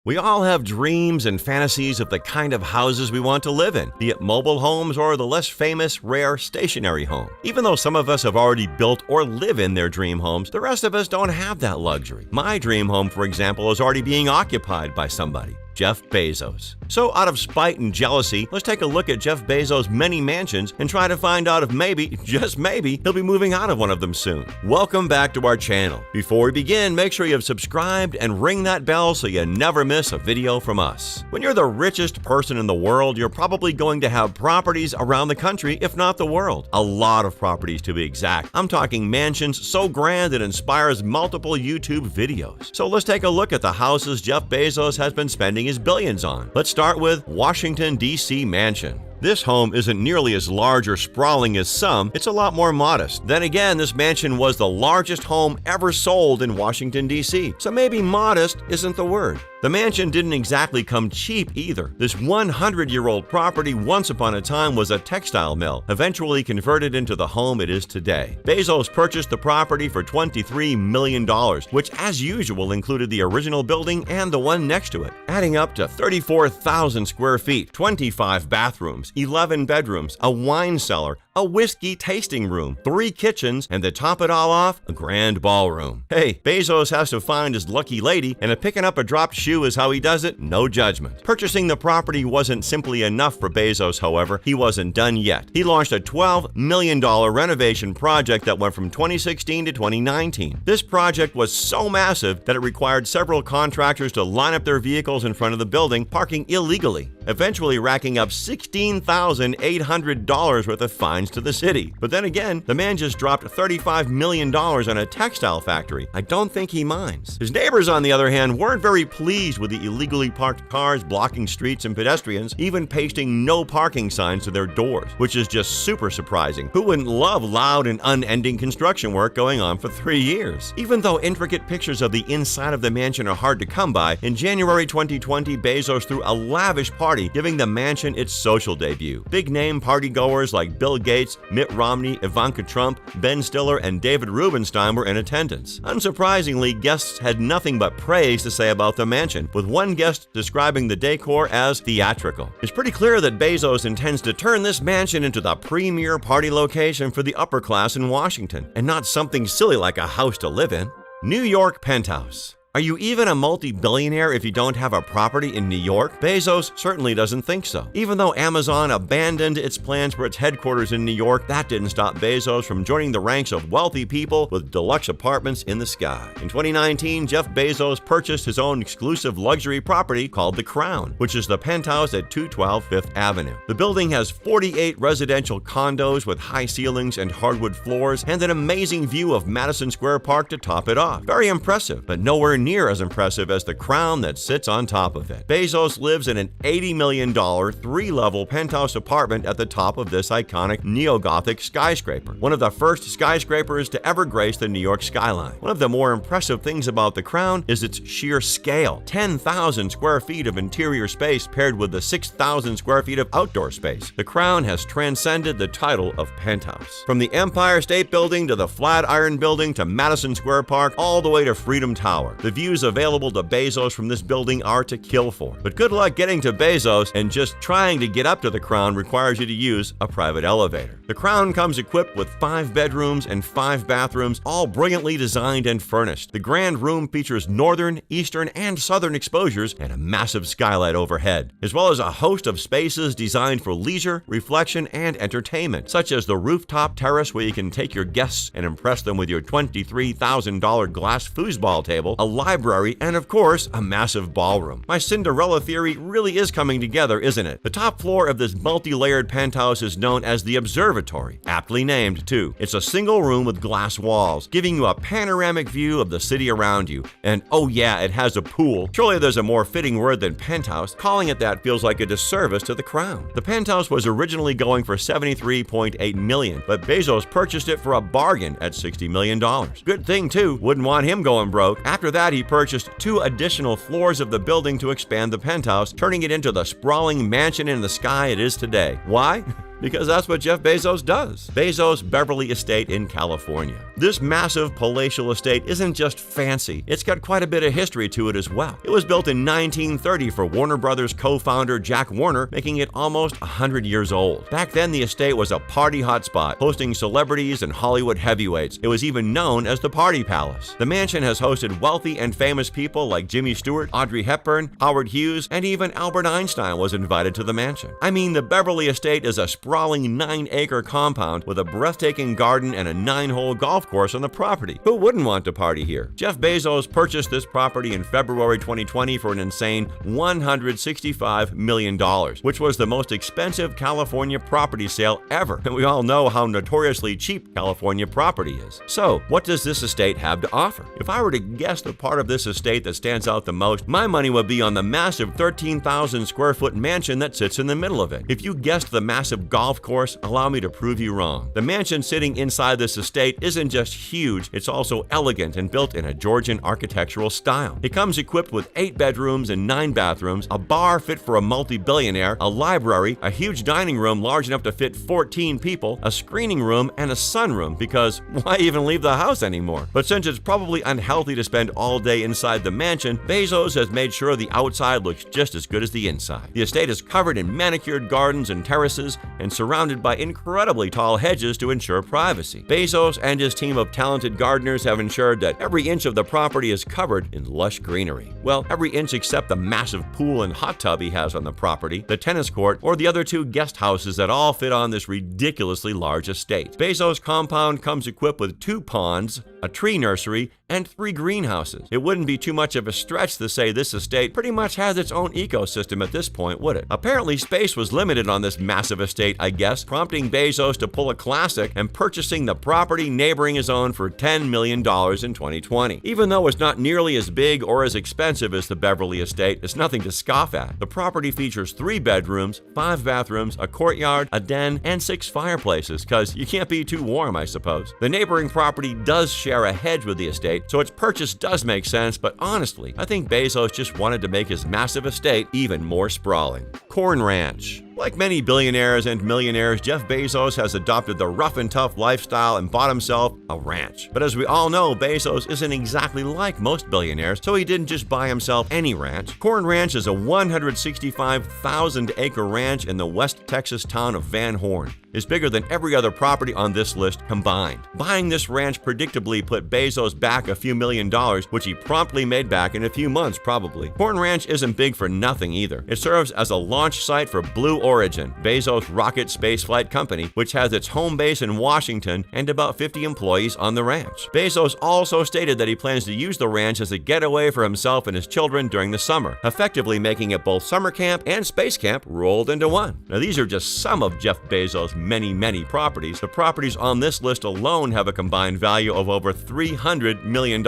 We all have dreams and fantasies of the kind of houses we want to live in, be it mobile homes or the less famous, rare, stationary home. Even though some of us have already built or live in their dream homes, the rest of us don't have that luxury. My dream home, for example, is already being occupied by somebody. Jeff Bezos. So out of spite and jealousy, let's take a look at Jeff Bezos' many mansions and try to find out if maybe, just maybe, he'll be moving out of one of them soon. Welcome back to our channel. Before we begin, make sure you have subscribed and ring that bell so you never miss a video from us. When you're the richest person in the world, you're probably going to have properties around the country, if not the world. A lot of properties to be exact. I'm talking mansions so grand it inspires multiple YouTube videos. So let's take a look at the houses Jeff Bezos has been spending his billions on. Let's start with Washington, D.C. mansion. This home isn't nearly as large or sprawling as some, it's a lot more modest. Then again, this mansion was the largest home ever sold in Washington, D.C., so maybe modest isn't the word. The mansion didn't exactly come cheap either. This 100-year-old property once upon a time was a textile mill, eventually converted into the home it is today. Bezos purchased the property for $23 million, which as usual included the original building and the one next to it, adding up to 34,000 square feet, 25 bathrooms, 11 bedrooms, a wine cellar, a whiskey tasting room, 3 kitchens, and to top it all off, a grand ballroom. Hey, Bezos has to find his lucky lady, and if picking up a dropped shoe is how he does it, no judgment. Purchasing the property wasn't simply enough for Bezos, however. He wasn't done yet. He launched a $12 million renovation project that went from 2016 to 2019. This project was so massive that it required several contractors to line up their vehicles in front of the building, parking illegally, eventually racking up $16,800 worth of fines to the city. But then again, the man just dropped $35 million on a textile factory. I don't think he minds. His neighbors, on the other hand, weren't very pleased with the illegally parked cars blocking streets and pedestrians, even pasting no parking signs to their doors, which is just super surprising. Who wouldn't love loud and unending construction work going on for 3 years? Even though intricate pictures of the inside of the mansion are hard to come by, in January 2020, Bezos threw a lavish party, giving the mansion its social debut. Big-name partygoers like Bill Gates, Mitt Romney, Ivanka Trump, Ben Stiller, and David Rubenstein were in attendance. Unsurprisingly, guests had nothing but praise to say about the mansion, with one guest describing the decor as theatrical. It's pretty clear that Bezos intends to turn this mansion into the premier party location for the upper class in Washington, and not something silly like a house to live in. New York penthouse. Are you even a multi-billionaire if you don't have a property in New York? Bezos certainly doesn't think so. Even though Amazon abandoned its plans for its headquarters in New York, that didn't stop Bezos from joining the ranks of wealthy people with deluxe apartments in the sky. In 2019, Jeff Bezos purchased his own exclusive luxury property called The Crown, which is the penthouse at 212 Fifth Avenue. The building has 48 residential condos with high ceilings and hardwood floors, and an amazing view of Madison Square Park to top it off. Very impressive, but nowhere near as impressive as the crown that sits on top of it. Bezos lives in an $80 million, 3-level penthouse apartment at the top of this iconic neo-Gothic skyscraper, one of the first skyscrapers to ever grace the New York skyline. One of the more impressive things about the crown is its sheer scale. 10,000 square feet of interior space paired with the 6,000 square feet of outdoor space. The crown has transcended the title of penthouse. From the Empire State Building to the Flatiron Building to Madison Square Park, all the way to Freedom Tower. The views available to Bezos from this building are to kill for. But good luck getting to Bezos, and just trying to get up to the crown requires you to use a private elevator. The crown comes equipped with 5 bedrooms and 5 bathrooms, all brilliantly designed and furnished. The grand room features northern, eastern, and southern exposures and a massive skylight overhead, as well as a host of spaces designed for leisure, reflection, and entertainment, such as the rooftop terrace where you can take your guests and impress them with your $23,000 glass foosball table, a library, and of course, a massive ballroom. My Cinderella theory really is coming together, isn't it? The top floor of this multi-layered penthouse is known as the observatory, aptly named too. It's a single room with glass walls, giving you a panoramic view of the city around you. And oh yeah, it has a pool. Surely there's a more fitting word than penthouse. Calling it that feels like a disservice to the crown. The penthouse was originally going for $73.8 million, but Bezos purchased it for a bargain at $60 million. Good thing too, wouldn't want him going broke. After that, he purchased 2 additional floors of the building to expand the penthouse, turning it into the sprawling mansion in the sky it is today. Why? Because that's what Jeff Bezos does. Bezos' Beverly Estate in California. This massive palatial estate isn't just fancy, it's got quite a bit of history to it as well. It was built in 1930 for Warner Brothers co-founder Jack Warner, making it almost 100 years old. Back then, the estate was a party hotspot, hosting celebrities and Hollywood heavyweights. It was even known as the Party Palace. The mansion has hosted wealthy and famous people like Jimmy Stewart, Audrey Hepburn, Howard Hughes, and even Albert Einstein was invited to the mansion. I mean, the Beverly Estate is a sprawling 9-acre compound with a breathtaking garden and a 9-hole golf course on the property. Who wouldn't want to party here? Jeff Bezos purchased this property in February 2020 for an insane $165 million, which was the most expensive California property sale ever. And we all know how notoriously cheap California property is. So, what does this estate have to offer? If I were to guess the part of this estate that stands out the most, my money would be on the massive 13,000 square foot mansion that sits in the middle of it. If you guessed the massive golf course, allow me to prove you wrong. The mansion sitting inside this estate isn't just huge, it's also elegant and built in a Georgian architectural style. It comes equipped with 8 bedrooms and 9 bathrooms, a bar fit for a multi-billionaire, a library, a huge dining room large enough to fit 14 people, a screening room, and a sunroom, because why even leave the house anymore? But since it's probably unhealthy to spend all day inside the mansion, Bezos has made sure the outside looks just as good as the inside. The estate is covered in manicured gardens and terraces and surrounded by incredibly tall hedges to ensure privacy. Bezos and his team of talented gardeners have ensured that every inch of the property is covered in lush greenery. Well, every inch except the massive pool and hot tub he has on the property, the tennis court, or the other 2 guest houses that all fit on this ridiculously large estate. Bezos' compound comes equipped with 2 ponds, a tree nursery, and 3 greenhouses. It wouldn't be too much of a stretch to say this estate pretty much has its own ecosystem at this point, would it? Apparently, space was limited on this massive estate, I guess, prompting Bezos to pull a classic and purchasing the property neighboring his own for $10 million in 2020. Even though it's not nearly as big or as expensive as the Beverly Estate, it's nothing to scoff at. The property features 3 bedrooms, 5 bathrooms, a courtyard, a den, and 6 fireplaces, cause you can't be too warm, I suppose. The neighboring property does share a hedge with the estate, so its purchase does make sense, but honestly, I think Bezos just wanted to make his massive estate even more sprawling. Corn Ranch. Like many billionaires and millionaires, Jeff Bezos has adopted the rough and tough lifestyle and bought himself a ranch. But as we all know, Bezos isn't exactly like most billionaires, so he didn't just buy himself any ranch. Corn Ranch is a 165,000-acre ranch in the West Texas town of Van Horn. It's bigger than every other property on this list combined. Buying this ranch predictably put Bezos back a few $1,000,000, which he promptly made back in a few months probably. Corn Ranch isn't big for nothing either. It serves as a launch site for Blue Origin, Bezos' rocket spaceflight company, which has its home base in Washington and about 50 employees on the ranch. Bezos also stated that he plans to use the ranch as a getaway for himself and his children during the summer, effectively making it both summer camp and space camp rolled into one. Now, these are just some of Jeff Bezos' many properties. The properties on this list alone have a combined value of over $300 million.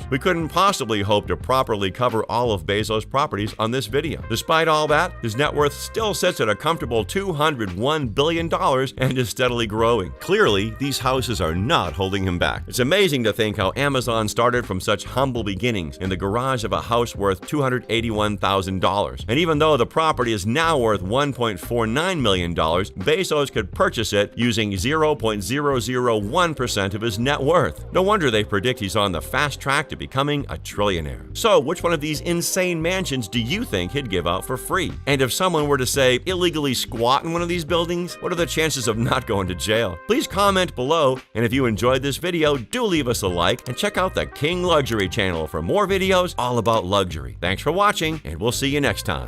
We couldn't possibly hope to properly cover all of Bezos' properties on this video. Despite all that, his net worth still sits at a comfortable $201 billion and is steadily growing. Clearly, these houses are not holding him back. It's amazing to think how Amazon started from such humble beginnings in the garage of a house worth $281,000. And even though the property is now worth $1.49 million, Bezos could purchase it using 0.001% of his net worth. No wonder they predict he's on the fast track to becoming a trillionaire. So, which one of these insane mansions do you think he'd give out for free? And if someone were to say illegally squat in one of these buildings, what are the chances of not going to jail? Please comment below, and if you enjoyed this video, do leave us a like and check out the King Luxury channel for more videos all about luxury. Thanks for watching, and we'll see you next time.